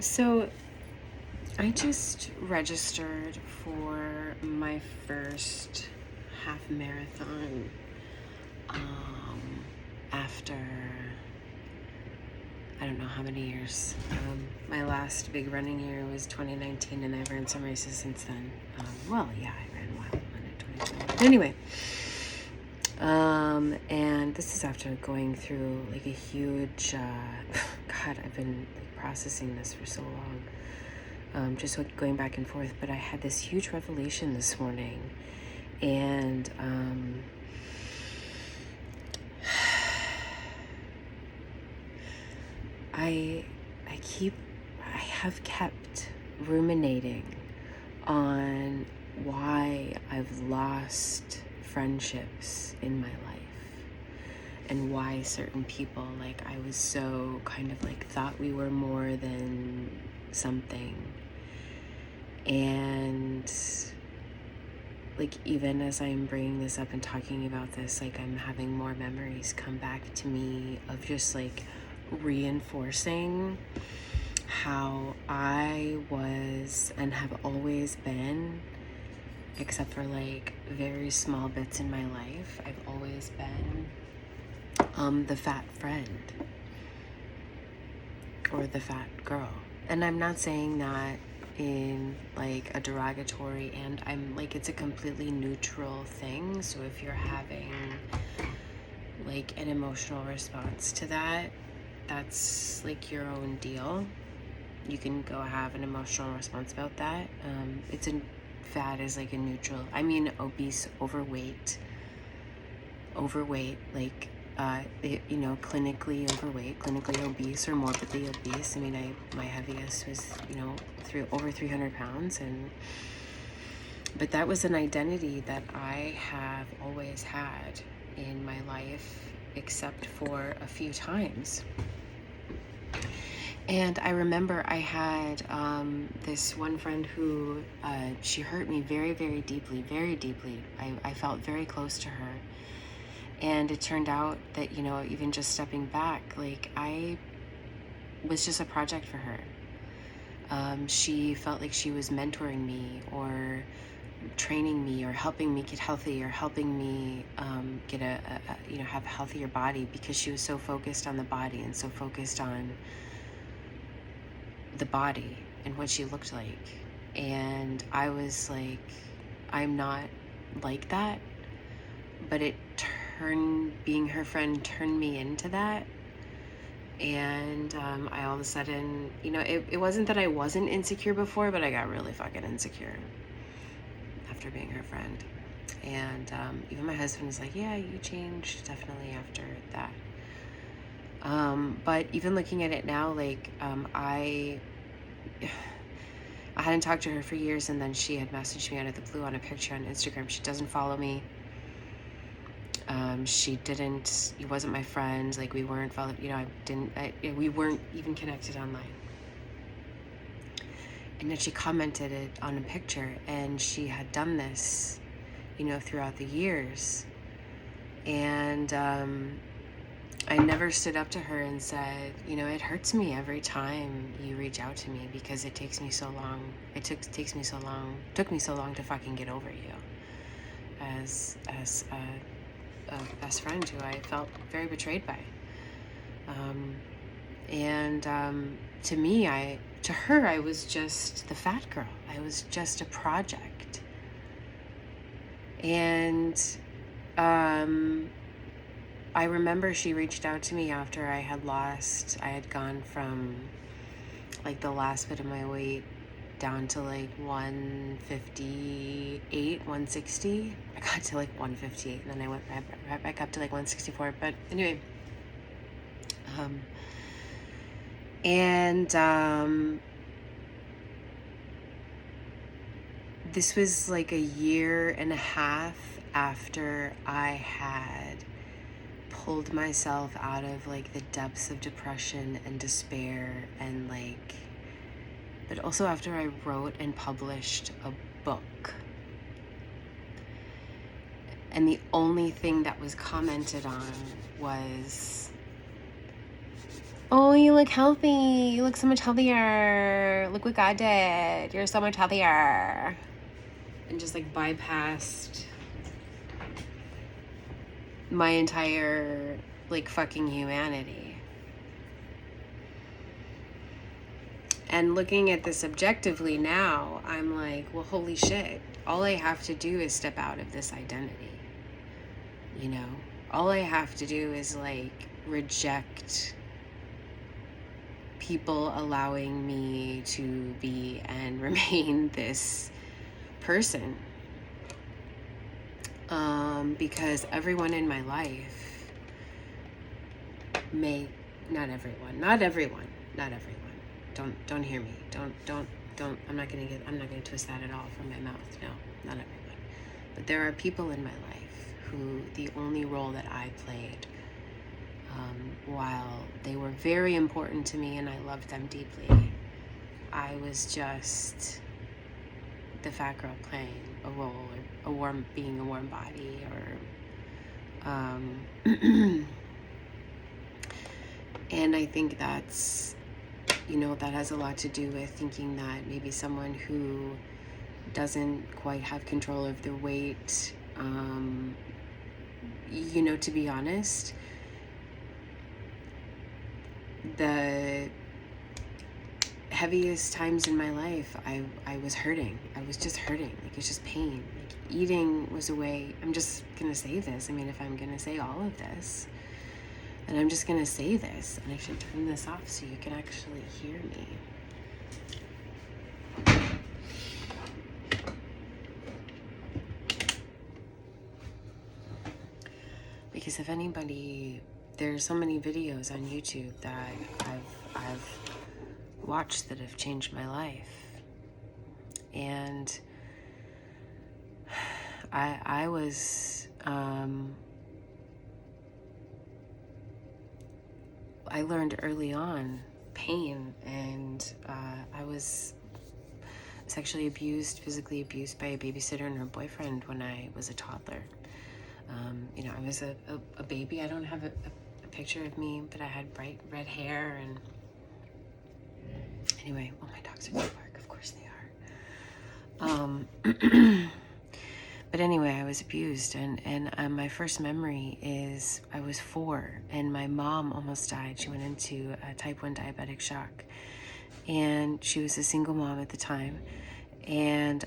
So I just registered for my first half marathon after I don't know how many years. My last big running year was 2019, and I've ran some races since then. I ran one in 2020. But anyway, and this is after going through like a huge, God, I've been like processing this for so long. Just going back and forth, but I had this huge revelation this morning, and I have kept ruminating on why I've lost friendships in my life and why certain people, like I was so kind of like thought we were more than something. And like even as I'm bringing this up and talking about this, like I'm having more memories come back to me of just like reinforcing how I was and have always been, except for like very small bits in my life, I've always been the fat friend or the fat girl. And I'm not saying that in like a derogatory, and I'm like, it's a completely neutral thing. So if you're having like an emotional response to that, that's like your own deal. You can go have an emotional response about that. Fat is like a neutral. I mean, obese, overweight, like clinically overweight, clinically obese, or morbidly obese. I mean, my heaviest was over 300 pounds, but that was an identity that I have always had in my life, except for a few times. And I remember I had this one friend who, she hurt me very, very deeply, very deeply. I felt very close to her. And it turned out that, even just stepping back, like I was just a project for her. She felt like she was mentoring me or training me or helping me get healthy or helping me get have a healthier body, because she was so focused on the body and so focused on the body and what she looked like. And I was like, I'm not like that. But being her friend turned me into that. And I all of a sudden, it wasn't that I wasn't insecure before, but I got really fucking insecure after being her friend. And even my husband was like, yeah, you changed definitely after that. But even looking at it now, like I hadn't talked to her for years, and then she had messaged me out of the blue on a picture on Instagram. She doesn't follow me. He wasn't my friend. Like we weren't followed, we weren't even connected online. And then she commented it on a picture, and she had done this, throughout the years. And I never stood up to her and said, it hurts me every time you reach out to me, because it takes me so long. Took me so long to fucking get over you as a best friend who I felt very betrayed by. To her, I was just the fat girl. I was just a project. And I remember she reached out to me after I had gone from like the last bit of my weight down to like 158, 160. I got to like 158, and then I went right back up to like 164. But anyway, this was like a year and a half after I had pulled myself out of like the depths of depression and despair, and like, but also after I wrote and published a book. And the only thing that was commented on was Oh, you look healthy. You look so much healthier. Look what God did. You're so much healthier. And just like bypassed my entire like fucking humanity. And looking at this objectively now, I'm like, well, holy shit. All I have to do is step out of this identity. You know? All I have to do is like reject people allowing me to be and remain this person. Because everyone in my life not everyone. Don't hear me. Don't, I'm not gonna twist that at all from my mouth. No, not everyone. But there are people in my life who the only role that I played, while they were very important to me and I loved them deeply, I was just the fat girl playing a role, or being a warm body, or and I think that's, that has a lot to do with thinking that maybe someone who doesn't quite have control of their weight, to be honest, the heaviest times in my life, I was hurting. I was just hurting. Like, it's just pain. Like, eating was a way. I'm just gonna say this. I mean, if I'm gonna say all of this, and I'm just gonna say this, and I should turn this off so you can actually hear me. Because if anybody, there's so many videos on YouTube that I've watched that have changed my life, and I was I learned early on pain, and I was sexually abused, physically abused by a babysitter and her boyfriend when I was a toddler. I was a baby. I don't have a picture of me, but I had bright red hair, and anyway, oh, my dogs are gonna bark. Of course they are. But anyway, I was abused, and my first memory is I was 4, and my mom almost died. She went into a type 1 diabetic shock, and she was a single mom at the time, and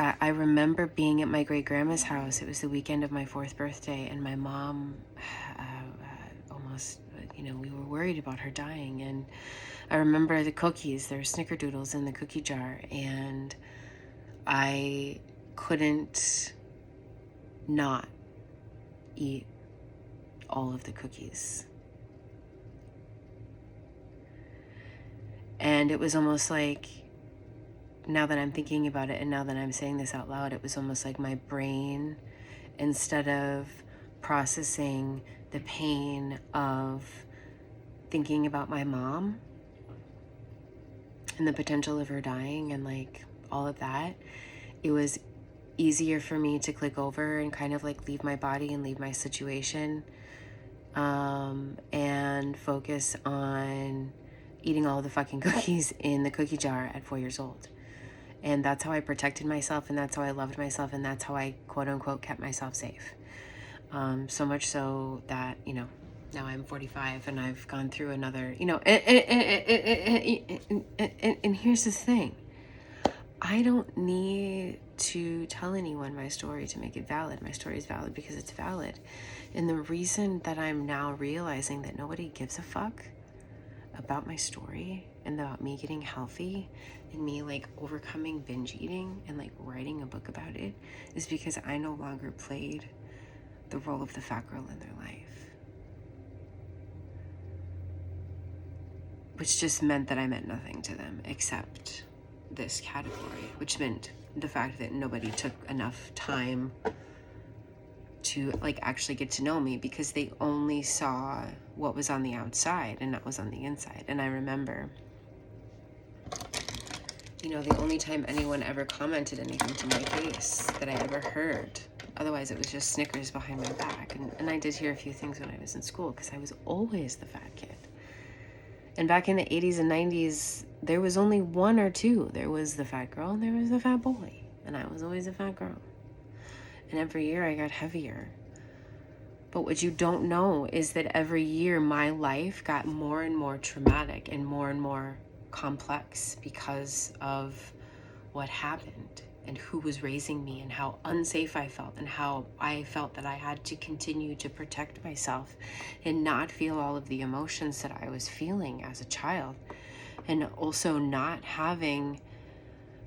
I remember being at my great-grandma's house. It was the weekend of my 4th birthday, and my mom almost, we were worried about her dying, and I remember the cookies. There were snickerdoodles in the cookie jar, and I couldn't not eat all of the cookies. And it was almost like, now that I'm thinking about it and now that I'm saying this out loud, it was almost like my brain, instead of processing the pain of thinking about my mom and the potential of her dying and like all of that, it was easier for me to click over and kind of like leave my body and leave my situation, and focus on eating all the fucking cookies in the cookie jar at 4 years old. And that's how I protected myself, and that's how I loved myself, and that's how I quote unquote kept myself safe. So much so that, now I'm 45 and I've gone through another, and here's the thing. I don't need to tell anyone my story to make it valid. My story is valid because it's valid. And the reason that I'm now realizing that nobody gives a fuck about my story and about me getting healthy and me like overcoming binge eating and like writing a book about it is because I no longer played the role of the fat girl in their life. Which just meant that I meant nothing to them except this category, which meant the fact that nobody took enough time to like actually get to know me, because they only saw what was on the outside and not what was on the inside. And I remember, the only time anyone ever commented anything to my face that I ever heard Otherwise, it was just Snickers behind my back. And I did hear a few things when I was in school because I was always the fat kid. And back in the 80s and 90s, there was only one or two. There was the fat girl and there was the fat boy. And I was always a fat girl. And every year I got heavier. But what you don't know is that every year my life got more and more traumatic and more complex because of what happened and who was raising me and how unsafe I felt and how I felt that I had to continue to protect myself and not feel all of the emotions that I was feeling as a child, and also not having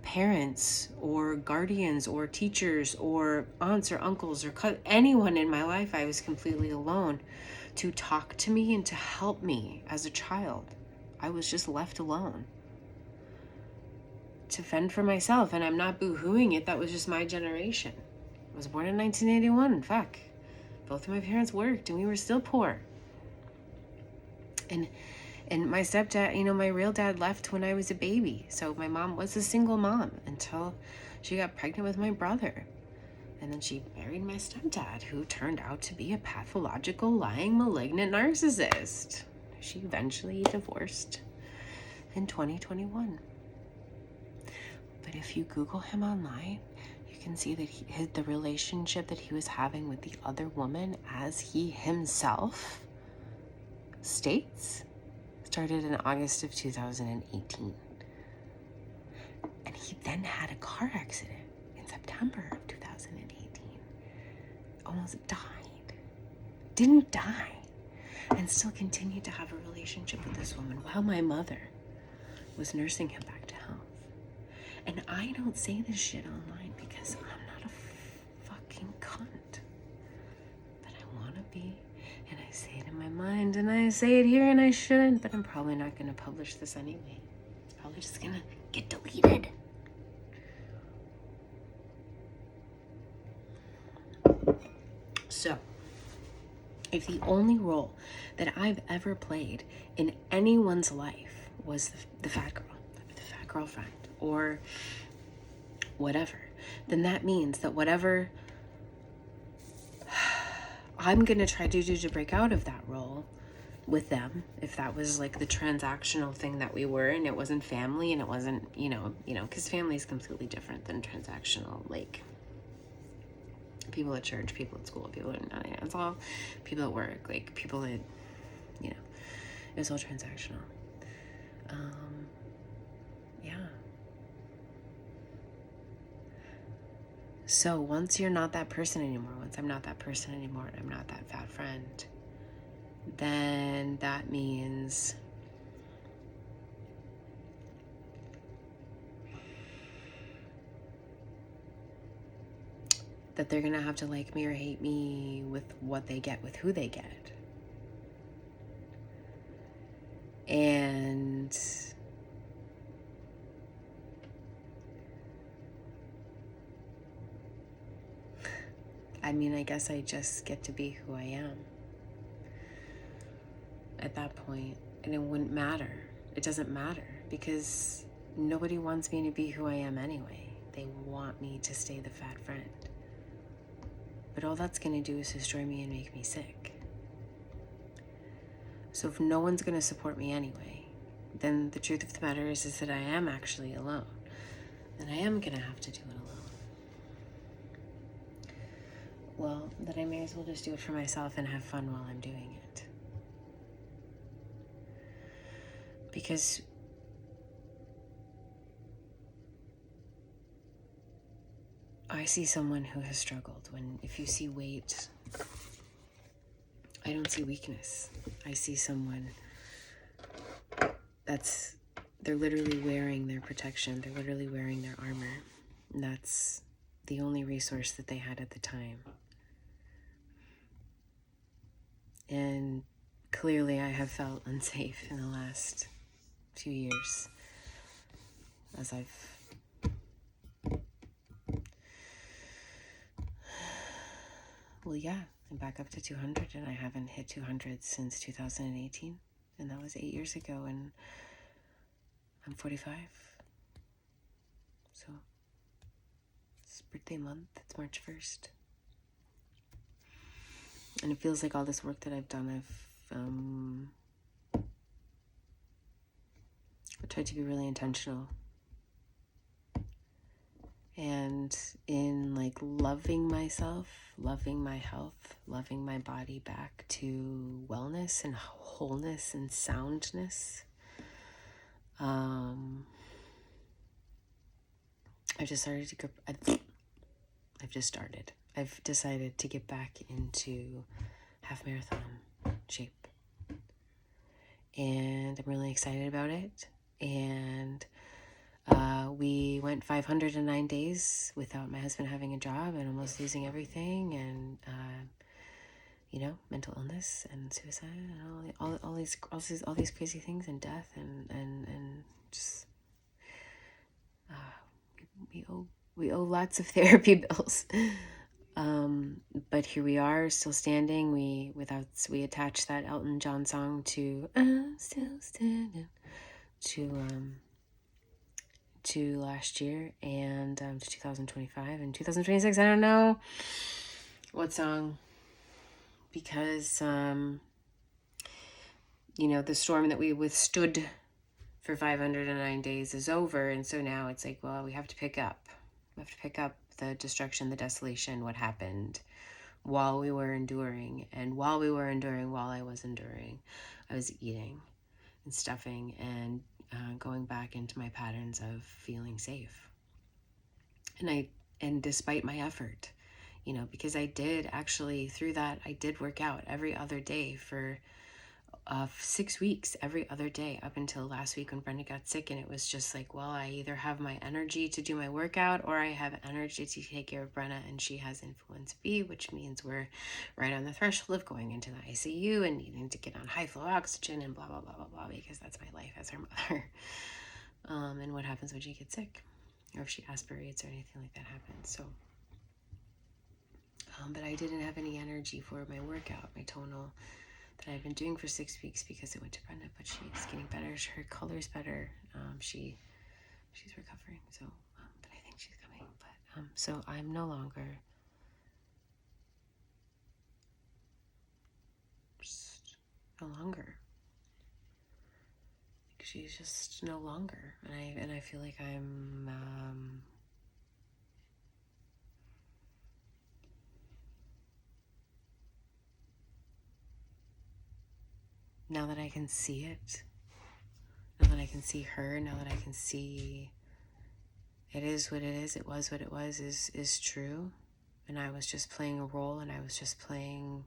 parents or guardians or teachers or aunts or uncles or anyone in my life. I was completely alone to talk to me and to help me as a child. I was just left alone to fend for myself, and I'm not boo-hooing it. That was just my generation. I was born in 1981. Fuck. Both of my parents worked and we were still poor. And my stepdad, you know, my real dad left when I was a baby. So my mom was a single mom until she got pregnant with my brother. And then she married my stepdad, who turned out to be a pathological, lying, malignant narcissist. She eventually divorced in 2021. But if you Google him online, you can see that the relationship that he was having with the other woman, as he himself states, started in August of 2018. And he then had a car accident in September of 2018. Almost died. Didn't die. And still continued to have a relationship with this woman while my mother was nursing him back to health. And I don't say this shit online because I'm not a fucking cunt. But I want to be. And I say it in my mind, and I say it here, and I shouldn't, but I'm probably not going to publish this anyway. It's probably just going to get deleted. So, if the only role that I've ever played in anyone's life was the fat girl, or the fat girlfriend, or whatever, then that means that whatever I'm going to try to do to break out of that role with them, if that was like the transactional thing that we were, and it wasn't family, and it wasn't, you know, because family is completely different than transactional, like people at church, people at school, people at, it's all people at work, like people that, you know, it was all transactional. Yeah. So once you're not that person anymore, once I'm not that person anymore, and I'm not that fat friend, then that means that they're gonna have to like me or hate me with what they get, with who they get. And I mean, I guess I just get to be who I am at that point, and it wouldn't matter. It doesn't matter because nobody wants me to be who I am anyway. They want me to stay the fat friend. But all that's going to do is destroy me and make me sick. So if no one's going to support me anyway, then the truth of the matter is that I am actually alone. And I am going to have to do it alone. Well, then I may as well just do it for myself and have fun while I'm doing it. Because I see someone who has struggled. If you see weight, I don't see weakness. I see someone they're literally wearing their protection. They're literally wearing their armor. And that's the only resource that they had at the time. And clearly I have felt unsafe in the last few years as well, yeah, I'm back up to 200, and I haven't hit 200 since 2018, and that was 8 years ago, and I'm 45, so it's birthday month, it's March 1st. And it feels like all this work that I've done, I've tried to be really intentional. And in like loving myself, loving my health, loving my body back to wellness and wholeness and soundness. I've decided to get back into half marathon shape. And I'm really excited about it. And we went 509 days without my husband having a job and almost losing everything, and mental illness and suicide and all these crazy things, and death, and just we owe lots of therapy bills. But here we are, still standing. We attached that Elton John song to Still Standing to last year, and to 2025 and 2026. I don't know what song, because the storm that we withstood for 509 days is over, and so now it's like, well, we have to pick up the destruction, the desolation, what happened while we were enduring. And while I was enduring, I was eating and stuffing and going back into my patterns of feeling safe. And despite my effort, because I did actually, through that, I did work out every other day for 6 weeks, every other day, up until last week when Brenda got sick. And it was just like, well, I either have my energy to do my workout, or I have energy to take care of Brenna, and she has influenza B, which means we're right on the threshold of going into the ICU and needing to get on high flow oxygen and blah, blah, blah, blah, blah, because that's my life as her mother. And what happens when she gets sick, or if she aspirates or anything like that happens. So, but I didn't have any energy for my workout, my tonal, that I've been doing for 6 weeks, because it went to Brenda. But she's getting better. Her color's better. She's recovering. So, but I think she's coming. But so I'm no longer She's just no longer. And I feel like I'm now that I can see it, now that I can see her, now that I can see it is what it is, it was what it was, is true. And I was just playing a role, and I was just playing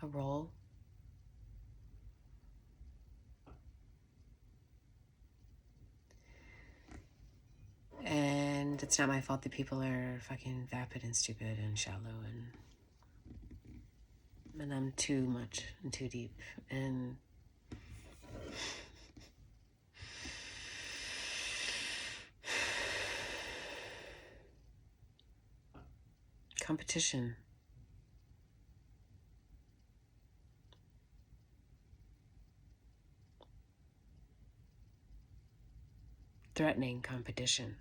a role. And it's not my fault that people are fucking vapid and stupid and shallow, and I'm too much and too deep. And competition. Threatening competition.